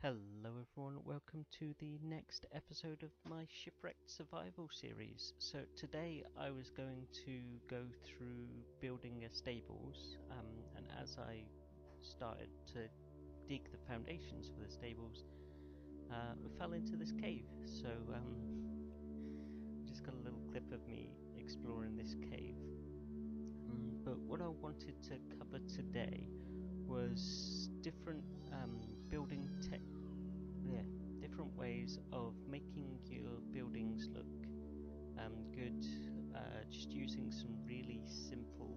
Hello everyone, welcome to the next episode of my Shipwrecked survival series. So today I was going to go through building a stables, and as I started to dig the foundations for the stables, we fell into this cave. So just got a little clip of me exploring this cave. But what I wanted to cover today was different different ways of making your buildings look good, just using some really simple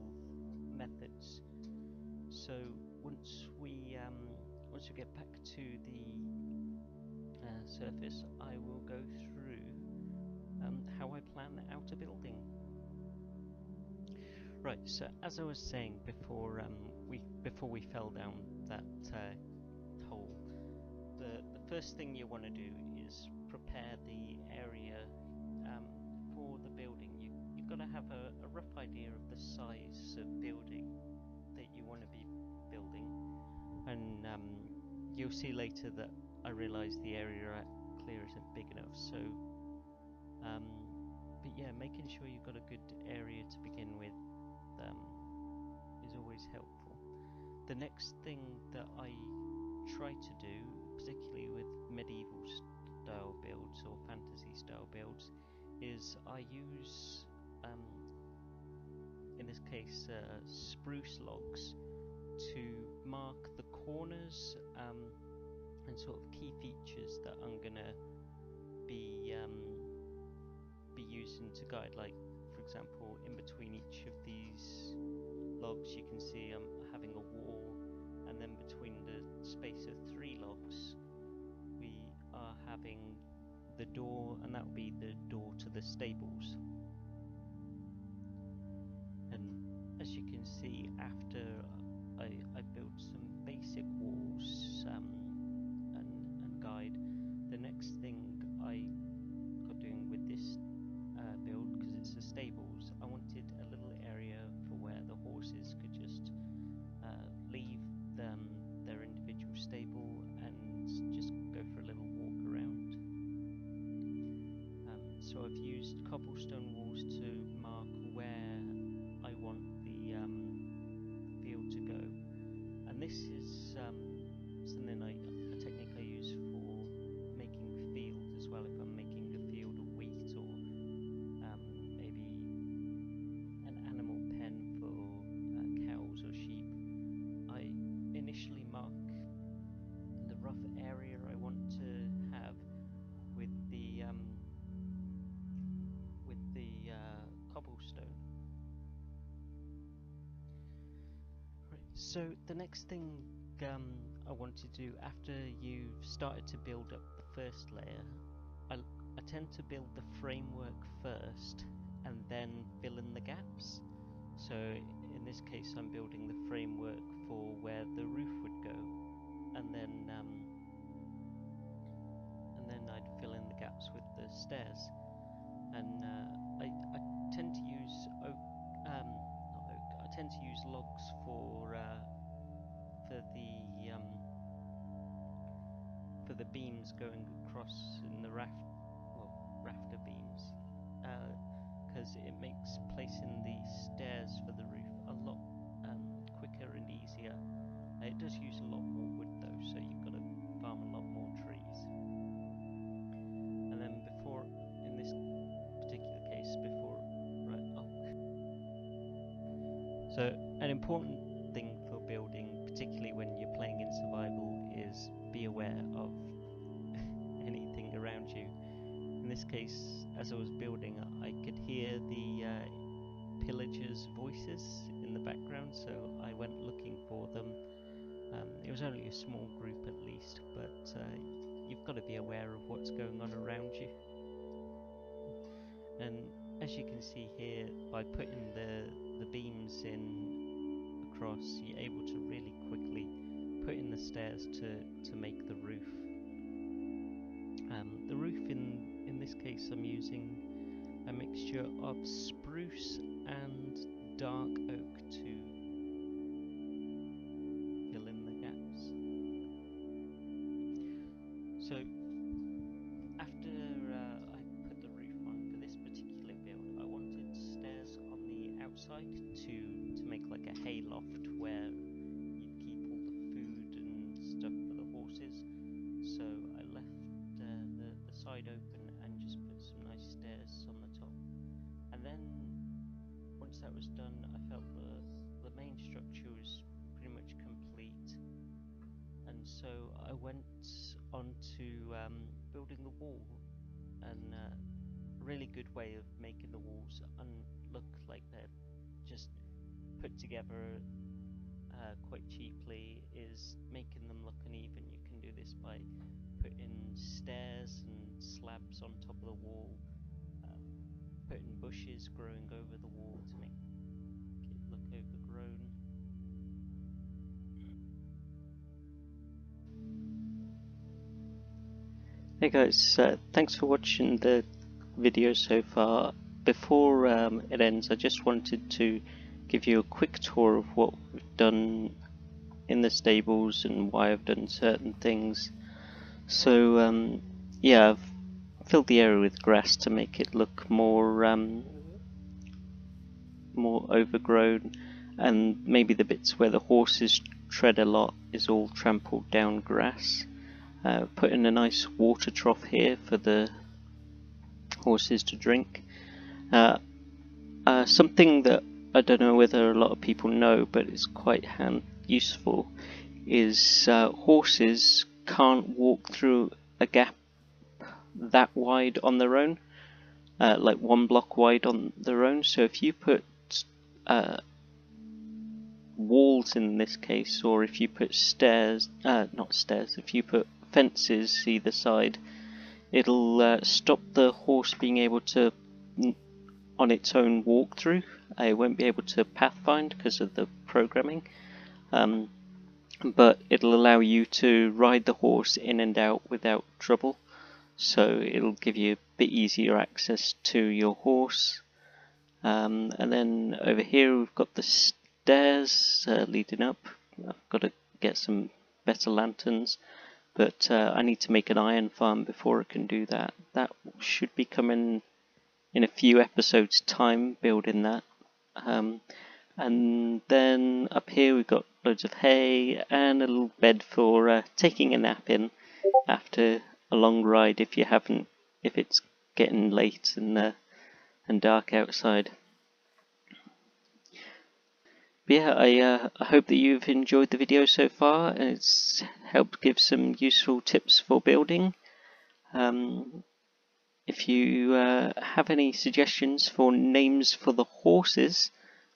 methods. So once we get back to the surface, I will go through how I plan out a building. Right, so as I was saying before, we fell down that hole, the first thing you want to do is prepare the area for the building. You've got to have a rough idea of the size of building that you want to be building, and you'll see later that I realised the area I clear isn't big enough. So, but yeah, making sure you've got a good area to begin with is always helpful. The next thing that I try to do, particularly with medieval style builds or fantasy style builds, is I use, in this case, spruce logs to mark the corners and sort of key features that I'm gonna be using to guide. Like, for example, in between each of these logs you can see I'm having a wall, and then between the space of 3 logs we are having the door, and that will be the door to the stables. And as you can see, after I built some basic walls and guide, the next thing I got doing with this build, because it's the stables, I wanted a little area for where the horses could just leave their individual stable and just go for a little walk around. So I've used cobblestone walls to mark where I want the field to go, and this is something a technique I use for making fields as well. If I'm making a field of wheat, or maybe an animal pen for cows or sheep, I initially mark the rough area I want to have with the cobblestone. Right. So the next thing I want to do after you've started to build up the first layer, I tend to build the framework first and then fill in the gaps. So in this case I'm building the framework for where the roof would go, and then I'd fill in the gaps with the stairs. And I tend to use not oak. I tend to use logs for the beams going across in the rafter beams, because it makes placing the stairs for the roof a lot quicker and easier. It does use a lot more wood though, so you've got to farm a lot more trees. And then before, in this particular case, so an important thing for building, particularly when you're playing in survival, is be aware of anything around you. In this case, as I was building, I could hear the pillagers' voices in the background, so I went looking for them. It was only a small group at least, but you've got to be aware of what's going on around you. And as you can see here, by putting the beams in across, you're able to really quickly put in the stairs to make the roof. The roof in this case I'm using a mixture of spruce and dark oak to fill in the gaps. outside to make like a hay loft where you'd keep all the food and stuff for the horses. So I left the side open and just put some nice stairs on the top. And then once that was done, I felt the main structure was pretty much complete. And so I went on to building the wall, and a really good way of making the walls look like they're just put together quite cheaply is making them look uneven. You can do this by putting stairs and slabs on top of the wall, putting bushes growing over the wall to make it look overgrown. Hey guys, thanks for watching the video so far. Before it ends, I just wanted to give you a quick tour of what we've done in the stables and why I've done certain things. So yeah, I've filled the area with grass to make it look more overgrown, and maybe the bits where the horses tread a lot is all trampled down grass. Put in a nice water trough here for the horses to drink. Something that I don't know whether a lot of people know, but it's quite useful, is horses can't walk through a gap that wide on their own, like 1 block wide on their own. So if you put walls in this case, or if you put if you put fences either side, it'll stop the horse being able to on its own walk through. It won't be able to pathfind because of the programming, but it'll allow you to ride the horse in and out without trouble, so it'll give you a bit easier access to your horse. And then over here we've got the stairs leading up. I've got to get some better lanterns, but I need to make an iron farm before I can do that. That should be coming in a few episodes time, building that. And then up here we've got loads of hay and a little bed for taking a nap in after a long ride if it's getting late and dark outside. But yeah, I hope that you've enjoyed the video so far and it's helped give some useful tips for building. If you have any suggestions for names for the horses,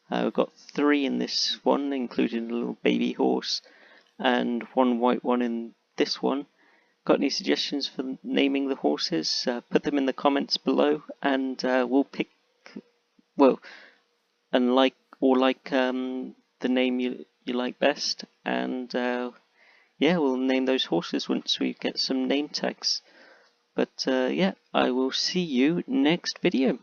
we've got 3 in this one, including a little baby horse and 1 white one in this one. Got any suggestions for naming the horses? Put them in the comments below, and we'll pick the name you like best, and yeah, we'll name those horses once we get some name tags. But yeah, I will see you next video.